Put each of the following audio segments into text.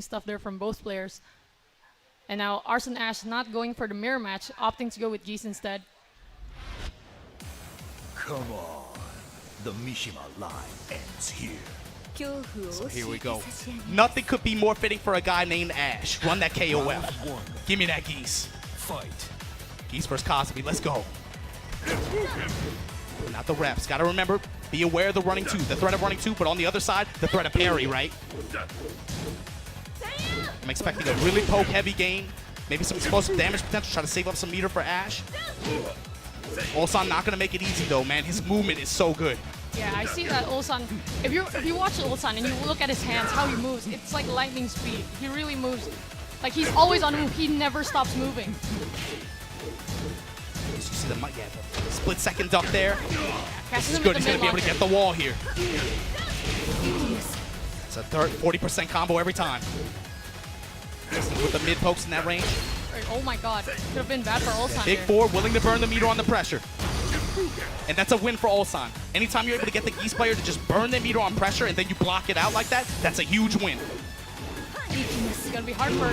stuff there from both players. And now Arslan Ash not going for the mirror match, opting to go with Geese instead. Come on. The Mishima line ends here. So here we go. Nothing could be more fitting for a guy named Ash. Run that KOF. Round one. Give me that Geese. Fight. Geese versus Kazumi. Let's go. Not the reps. Got to remember, be aware of the running two, the threat of running two, but on the other side, the threat of parry, right? I'm expecting a really poke-heavy game. Maybe some explosive damage potential. Try to save up some meter for Ash. Ulsan not going to make it easy, though, man. His movement is so good. Yeah, I see that Ulsan. If you watch Ulsan and you look at his hands, how he moves, it's like lightning speed. He really moves. Like, he's always on the move. He never stops moving. You see the split second duck there. This is Catches him good. with He's the going to be able to mid-launcher. get the wall here. It's a 40% combo every time. With the mid pokes in that range. Oh my god. Could have been bad for Ulsan Big here. four, willing to burn the meter on the pressure. And that's a win for Ulsan. Anytime you're able to get the Geese player to just burn the meter on pressure and then you block it out like that, that's a huge win. It's gonna be hard for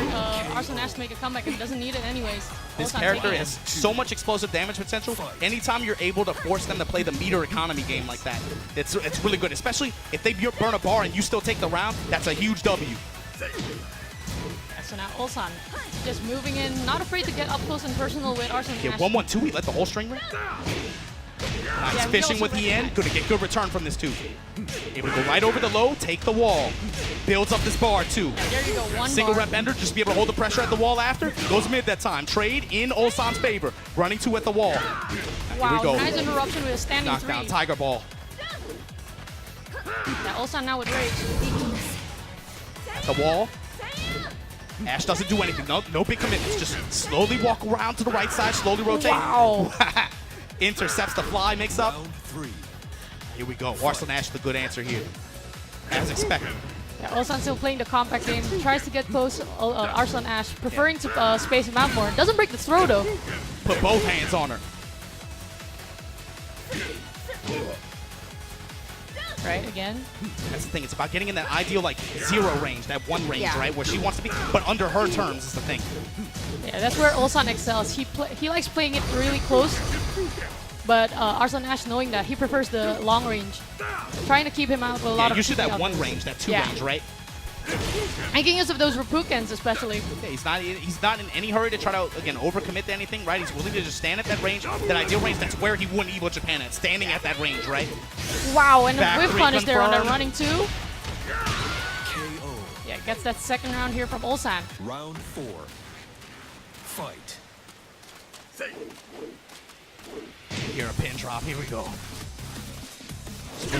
Arslan Ash to make a comeback and doesn't need it anyways. This Ulsan character taking it. has so much explosive damage potential. Anytime you're able to force them to play the meter economy game like that, it's really good. Especially if they burn a bar and you still take the round, that's a huge W. So now Ulsan just moving in, not afraid to get up close and personal with Arslan Yeah, Ash. 1-1-2, he let the whole string ring. Nice Yeah, we fishing also with ran Hien. back. Gonna get good return from this too. Able to go right over the low, take the wall. Builds up this bar too. Yeah, there you go, one Single bar. rep ender, just be able to hold the pressure at the wall after. Goes mid that time. Trade in Ulsan's favor. Running two at the wall. Wow, Here we go. nice interruption with a standing Knockdown, three. Tiger Ball. Yeah, Ulsan now with rage. At the wall. Ash doesn't do anything. No big commitments. Just slowly walk around to the right side, slowly rotate. Wow. Intercepts the fly mix up. Round three. Here we go. Arslan Ash, the good answer here. As expected. Yeah, Ulsan still playing the compact game. Tries to get close Arslan Ash, preferring to space him out more. Doesn't break the throw though. Put both hands on her. Right, again. That's the thing. It's about getting in that ideal, like, zero range, that one range, Yeah. right? Where she wants to be, but under her terms is the thing. Yeah, that's where Ulsan excels. He likes playing it really close, but Arslan Ash knowing that he prefers the long range, trying to keep him out with a lot Yeah, of usually TP that out one there. range, that two Yeah. range, right? Making use of those Repukens especially. Yeah, he's not in any hurry to try to, again, overcommit to anything, right? He's willing to just stand at that range, that ideal range. That's where he won Evo Japan at, standing at that range, right? Wow, and a Back whiff three punish there on that confirmed. running two. KO. Yeah, gets that second round here from Ulsan. Round four. Fight. Here, a pin drop. Here we go.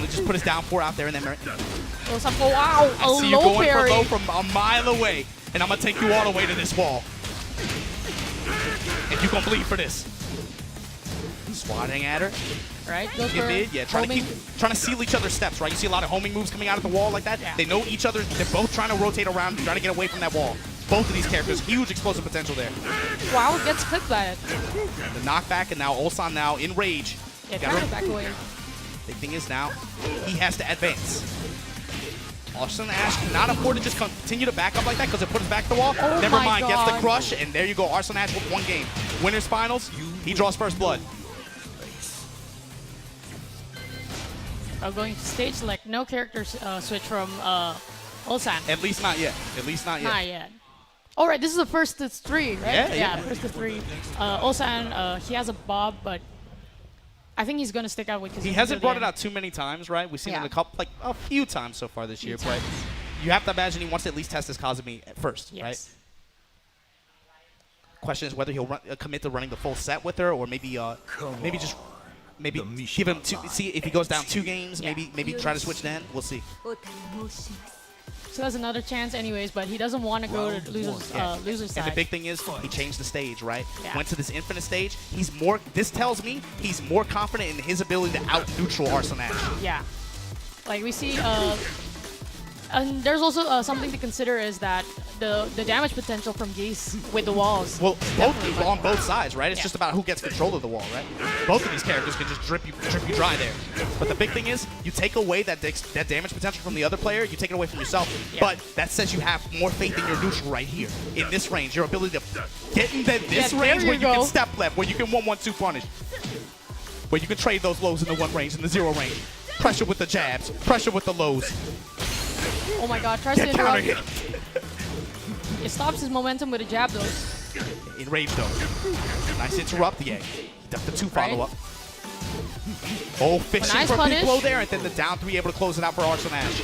Just put his down four out there, and then Ulsan, oh, wow, I a see you low going parry. for low from a mile away, and I'm going to take you all the way to this wall. And you're going to bleed for this. Swatting at her. Right, goes Get for mid, yeah, trying homing. to seal each other's steps, right? You see a lot of homing moves coming out of the wall like that. Yeah. They know each other. They're both trying to rotate around, trying to get away from that wall. Both of these characters, huge explosive potential there. Wow, gets clipped by it. The knockback, and now Ulsan now in rage. Yeah, Gotta trying to back away. Big thing is now, he has to advance. Arslan Ash cannot afford to just continue to back up like that because it puts back the wall. Oh Never my mind, gets the God. crush, and there you go. Arslan Ash with one game. Winners finals, he draws first blood. Going to stage select, no character switch from Ulsan. At least not yet. At least not yet. Not yet. All right, this is the first to three, right? Yeah. First to three. Ulsan, he has a bob, but I think he's gonna stick out with. He hasn't brought it out too many times, right? We've seen it a few times so far this year, but you have to imagine he wants to at least test his Kazumi at first, right? Yes. Question is whether he'll commit to running the full set with her, or maybe give him see if he goes down 2 games, Yeah. maybe try to switch then. We'll see. So that's another chance, anyways. But he doesn't want to go to loser's And side. the big thing is he changed the stage, right? Yeah. Went to this infinite stage. This tells me he's more confident in his ability to out neutral Arslan Ash. Yeah. Like we see And there's also something to consider is that the damage potential from Geese with the walls. Well, definitely both on both sides, right? It's Yeah. just about who gets control of the wall, right? Both of these characters can just drip you dry there. But the big thing is, you take away that damage potential from the other player, you take it away from yourself. Yeah. But that says you have more faith in your neutral right here, in this range. Your ability to get in this Yeah, range there where you you go. can step left, where you can 1-1-2 punish, where you can trade those lows in the 1 range, in the 0 range. Pressure with the jabs, pressure with the lows. Oh my god, tries to Get counter interrupt. hit. It stops his momentum with a jab though. Enraged though. Nice interrupt, yeah. He ducked the 2 Right. follow-up. Oh, fishing nice for a big punish. blow there, and then the down 3 able to close it out for Arslan Ash.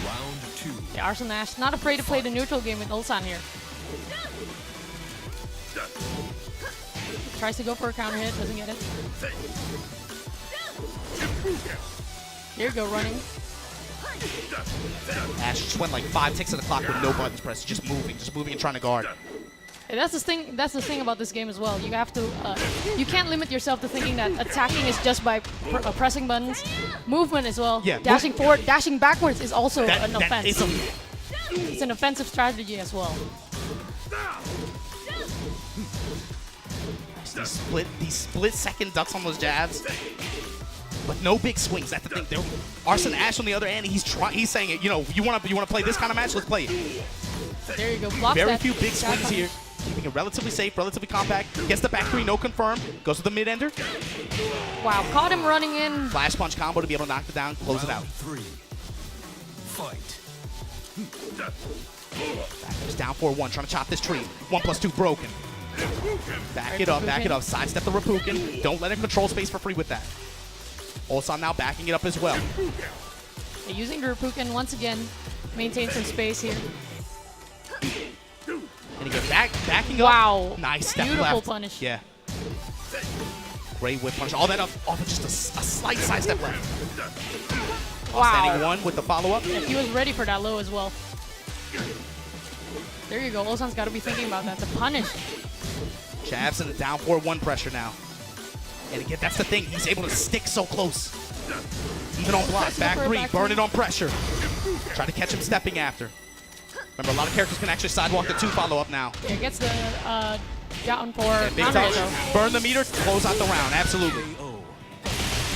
Round 2. Yeah, Arslan Nash not afraid to play the neutral game with Ulsan here. Tries to go for a counter hit, doesn't get it. Here you go, running. Ash just went like 5 ticks of the clock with no buttons pressed, just moving and trying to guard. And that's the thing. That's the thing about this game as well. You have to. You can't limit yourself to thinking that attacking is just by pressing buttons. Movement as well. Yeah, Dashing forward, dashing backwards is also an That offense. is a, It's an offensive strategy as well. these split second ducks on those jabs, but no big swings. That's the thing. Arslan Ash on the other end, he's saying it. You know, you want to play this kind of match? Let's play it. There you go. Blocks Very that few big jab swings punish. here. Keeping it relatively safe, relatively compact. Gets the back 3, no confirm. Goes to the mid ender. Wow, caught him running in. Flash punch combo to be able to knock it down, close it out. Round 3. Fight. Back down 4-1, trying to chop this tree. 1+2 broken. Back it up, back it up. Sidestep the Rapukin. Don't let him control space for free with that. Ulsan now backing it up as well. Yeah, using the Rapukin once again, maintain some space here. And he goes backing up. Wow. Nice step Beautiful left. punish. Yeah. Great whip punish. All that off of just a slight side step left. Standing Wow. 1 with the follow-up. He was ready for that low as well. There you go. Ulsan's got to be thinking about that. The punish. Jabs and the down 4-1 pressure now. And again, that's the thing. He's able to stick so close. Even on block. Pressing Back for a 3. back Burn three. it on pressure. Try to catch him stepping after. Remember, a lot of characters can actually sidewalk the 2 follow-up now. Yeah, gets the down for Big counter hit touch. though. Burn the meter. Close out the round. Absolutely.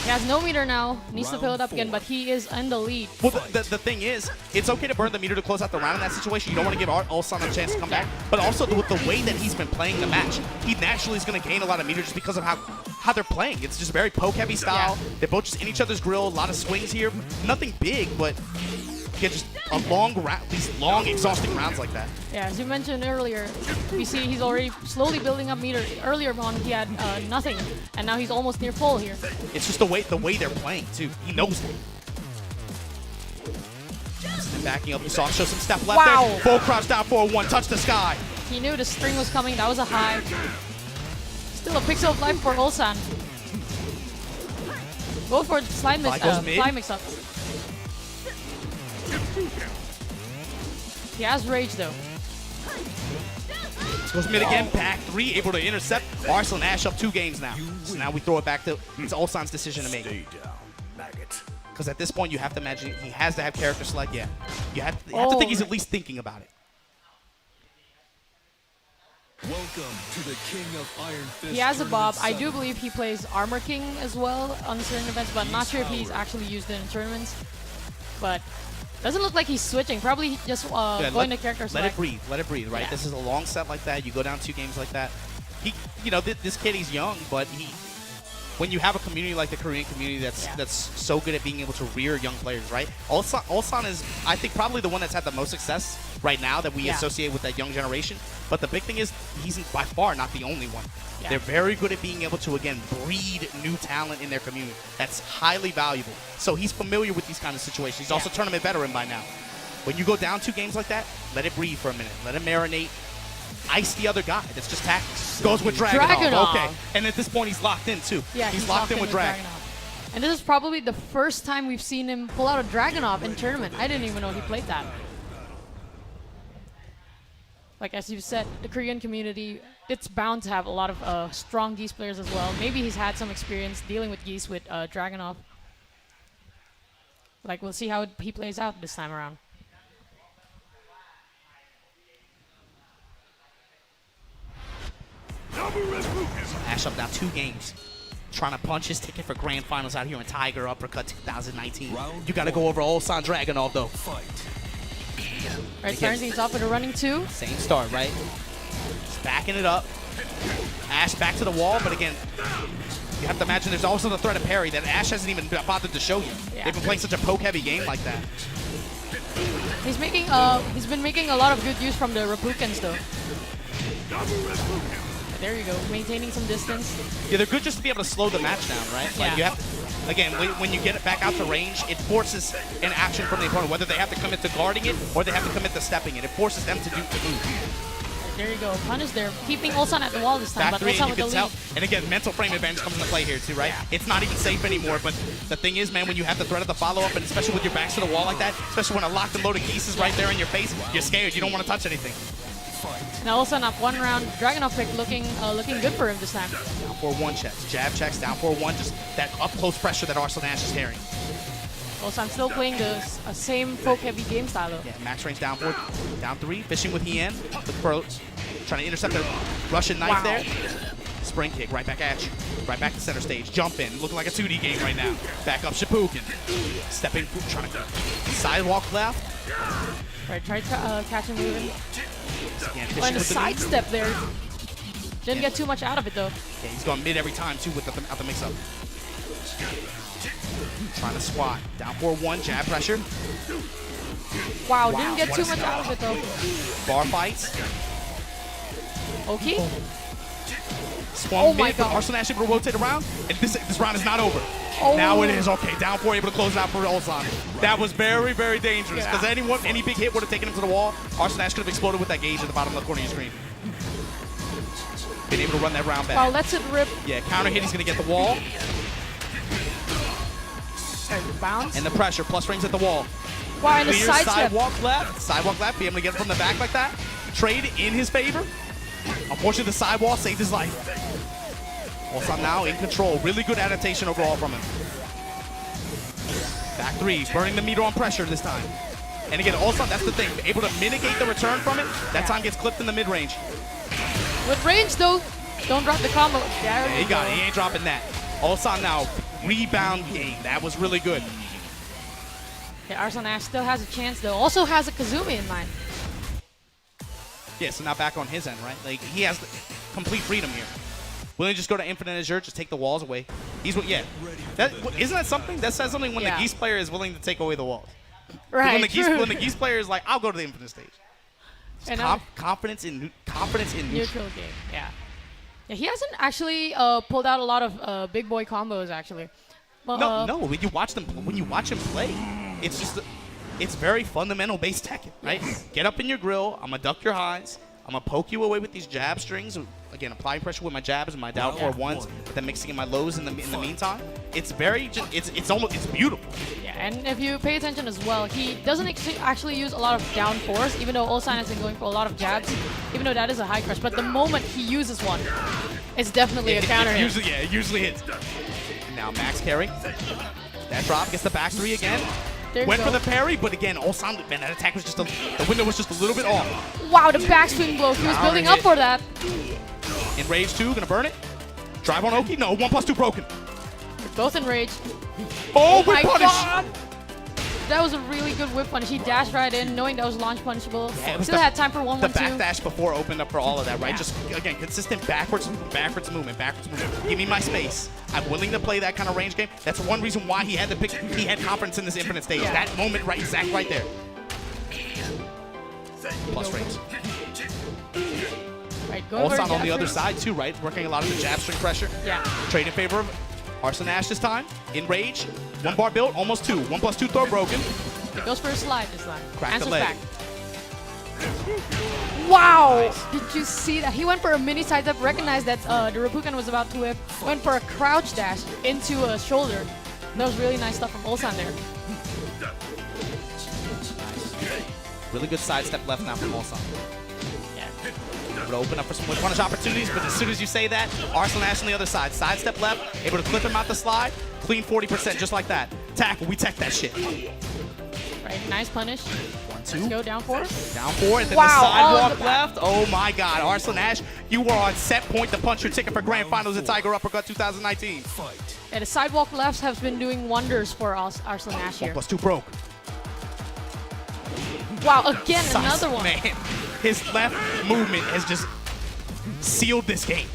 He has no meter now. Needs to fill it up again, but he is in the lead. Well, the thing is, it's okay to burn the meter to close out the round in that situation. You don't want to give Ulsan a chance to come back. But also, with the way that he's been playing the match, he naturally is going to gain a lot of meter just because of how they're playing. It's just very poke-heavy style. Yeah. They're both just in each other's grill. A lot of swings here. Nothing big, but get just a long round, these long, exhausting rounds like that. Yeah, as you mentioned earlier, we see he's already slowly building up meter. Earlier on, he had nothing, and now he's almost near full here. It's just the way they're playing, too. He knows it. And backing up, you saw him show some step left Wow. there. Full crouch down 4-1, touch the sky. He knew the string was coming. That was a high. Still a pixel of life for Ulsan. Go for the slide mix, Fly goes mid. fly mix up. He has rage though. Goes mid again, back 3, able to intercept. Arslan Ash up 2 games now. So now we throw it back to Ulsan's decision to make. Stay down, maggot. Because at this point, you have to imagine he has to have character select. Yeah, you have to think he's at least thinking about it. Welcome to the King of Iron Fist. He has a bob. I do Tournament believe he plays Armor King as well on certain events, but I'm not sure if he's actually used it in tournaments. But doesn't look like he's switching. Probably just Yeah, going to character let select. it breathe. Let it breathe. Right. Yeah. This is a long set like that. You go down 2 games like that. He, you know, this kid, he's young, but when you have a community like the Korean community that's so good at being able to rear young players, right? Ulsan is, I think, probably the one that's had the most success right now that we associate with that young generation. But the big thing is, he's by far not the only one. Yeah. They're very good at being able to, again, breed new talent in their community. That's highly valuable. So he's familiar with these kind of situations. He's also tournament veteran by now. When you go down 2 games like that, let it breathe for a minute. Let it marinate. Ice the other guy. That's just tactics. Goes with Dragunov. Okay. And at this point, he's locked in, too. Yeah, he's locked in with Dragunov. And this is probably the first time we've seen him pull out a Dragunov in tournament. I didn't even know he played that. Like as you said, the Korean community, it's bound to have a lot of strong Geese players as well. Maybe he's had some experience dealing with Geese with Dragunov. Like we'll see how he plays out this time around. Ash up now 2 games. Trying to punch his ticket for grand finals out here in Tiger Uppercut 2019. You got to go over Ulsan Dragunov though. Right, starting things off with a running 2. Same start, right? Just backing it up. Ash back to the wall, but again, you have to imagine there's also the threat of parry that Ash hasn't even bothered to show you. Yeah. They've been playing such a poke-heavy game like that. He's been making a lot of good use from the Repukens though. There you go, maintaining some distance. Yeah, they're good just to be able to slow the match down, right? Like Yeah. you have, again, when you get it back out to range, it forces an action from the opponent, whether they have to commit to guarding it or they have to commit to stepping it. It forces them to do the move. There you go, punish there. Keeping Ulsan at the wall this time, Back but three, Ulsan and you with the can lead. tell. And again, mental frame advantage comes into play here too, right? Yeah. It's not even safe anymore, but the thing is, man, when you have the threat of the follow-up, and especially with your backs to the wall like that, especially when a locked and loaded Geese is right there in your face, you're scared. You don't want to touch anything. Now Ulsan up 1 round. Dragunov pick looking good for him this time. Down 4-1 checks, jab checks, down 4-1, just that up-close pressure that Arslan is carrying. Ulsan still playing the same poke-heavy game style though. Yeah, max range down 4, down 3, fishing with Hien, with pro, trying to intercept the Russian knife there. Spring kick, right back at you. Right back to center stage. Jump in, looking like a 2D game right now. Back up Shippuden. Stepping, trying to go. Sidewalk left. Right, try catch him moving. Again, Oh, fishing and a with the knee. sidestep there. Didn't get too much out of it though. Yeah, he's going mid every time too with the mix-up. Trying to squat. Down 4-1, jab pressure. Wow, Wow, didn't get what too a much snap. out of it though. Bar fights. Okay. Swung Oh mid, my but God. Arslan able to rotate around. And this round is not over. Oh. Now it is. Okay, down 4, able to close it out for Ulsan. That was very, very dangerous because Yeah. any big hit would have taken him to the wall. Arslan could have exploded with that gauge at the bottom left corner of your screen. Been able to run that round back. Wow, lets it rip. Yeah, counter hit, he's going to get the wall. And bounce. And the pressure, plus rings at the wall. Wow, and a Clear sidestep. sidewalk left, be able to get it from the back like that. Trade in his favor. Unfortunately, the sidewall saved his life. Ulsan now in control. Really good adaptation overall from him. Back 3, burning the meter on pressure this time. And again, Ulsan, that's the thing, able to mitigate the return from it. That time gets clipped in the mid-range. With range though, don't drop the combo. There Yeah, he you got go. it. He ain't dropping that. Ulsan now, rebound game. That was really good. Yeah, Arslan Ash still has a chance though. Also has a Kazumi in mind. Yeah, so now back on his end, right? Like, he has complete freedom here. Willing to just go to Infinite Azure, just take the walls away. He's, yeah. Isn't that something? That says something when Yeah. the Geese player is willing to take away the walls. Right. When the true. Geese player is like, I'll go to the Infinite stage. And Confidence in neutral. neutral game. Yeah. Yeah, he hasn't actually pulled out a lot of big boy combos actually. But, No. When you watch him play, it's just it's very fundamental base tech, right? Get up in your grill. I'm gonna duck your highs. I'm gonna poke you away with these jab strings. Again, applying pressure with my jabs and my down 4-1s, but then mixing in my lows in the meantime. It's very it's beautiful. Yeah, and if you pay attention as well, he doesn't actually use a lot of down 4s, even though Ulsan has been going for a lot of jabs, even though that is a high crush. But the moment he uses one, it's definitely a counter hit. It usually hits. Now max carry. That drop gets the back 3 again. There you Went go. for the parry, but again, Ulsan, man, that attack was just the window was just a little bit off. Wow, the backswing blow. He was Counter building up hit. for that. In rage 2, gonna burn it. Drive on Oki. No, 1+2 broken. They're both in rage. Oh, My whip punish. God! That was a really good whip punish. He dashed right in, knowing that was launch punishable. Yeah, it was Still the- had time for The 1-1-2. backdash before opened up for all of that, right? Yeah. Just, again, consistent backwards movement. Give me my space. I'm willing to play that kind of range game. That's one reason why he had to pick. He had confidence in this Infinite stage. Yeah. That moment, right, exact right there. Plus range. Right, going for a Ulsan on jab the other first. side too, right? Working a lot of the jab string pressure. Yeah. Trade in favor of Arslan Ash this time. In rage. 1 bar built, almost 2. 1+2 throw broken. He goes for a slide this time. Crack the Answers leg. back. Wow! Did you see that? He went for a mini side step, recognized that the Repukens was about to whip, went for a crouch dash into a shoulder. That was really nice stuff from Ulsan there. Really good sidestep left now from Ulsan. Yeah. Able to open up for some whip punish opportunities, but as soon as you say that, Arslan Ash on the other side. Sidestep left, able to clip him out the slide. Clean 40% just like that. Tackle, we tech that shit. Right, nice punish. 2. Let's go down 4. Down 4, and then Wow, the all in sidewalk the left. Oh my God, Arslan Ash, you were on set point to punch your ticket for Grand Finals at Tiger Uppercut 2019. Fight. Yeah, the sidewalk lefts have been doing wonders for Arslan Ash here. 1+2 broke. Wow, again, another one. Man, his left movement has just sealed this game.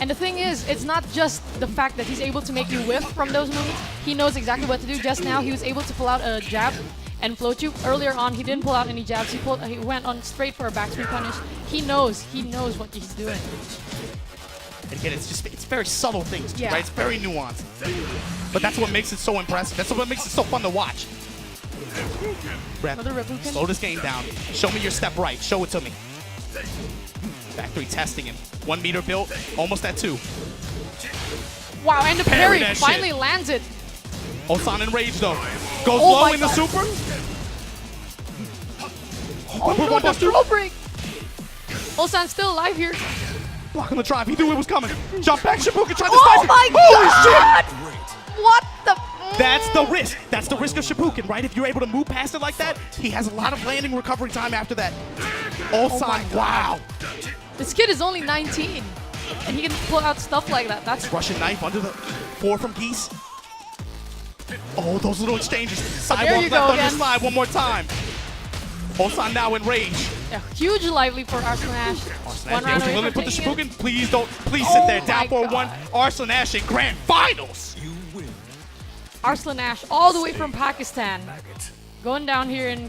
And the thing is, it's not just the fact that he's able to make you whiff from those movements. He knows exactly what to do. Just now, he was able to pull out a jab and float you. Earlier on, he didn't pull out any jabs. He went on straight for a backspin punish. He knows what he's doing. And again, it's very subtle things, Yeah. right? It's very nuanced. But that's what makes it so impressive. That's what makes it so fun to watch. Rep, Another Rippuken. slow this game down. Show me your step right. Show it to me. Back 3 testing him. 1 meter built, almost at 2. Wow, and the Parry parry that finally shit. lands it. Ulsan enraged though. Goes Oh low my in the God. super. Oh no, the throw break. Ulsan's still alive here. Blocking the drive. He knew it was coming. Jump back. Shibuya tried to Oh snipe my it. Holy God! shit! What the? That's the risk. That's the risk of Shibuya, right? If you're able to move past it like that, he has a lot of landing recovery time after that. Ulsan, wow. This kid is only 19, and he can pull out stuff like that. That's Russian knife under the 4 from Geese. Oh, those little exchanges. there Sidewalk you left go under again. slide one more time. Ulsan now in rage. a huge lively for Arslan Ash. One round away Willing to from put the taking it. Shibuya? Please sit there. Oh Down my 4-1. God. Arslan Ash in Grand Finals. You win. Arslan Ash all the way from Pakistan. Going down here in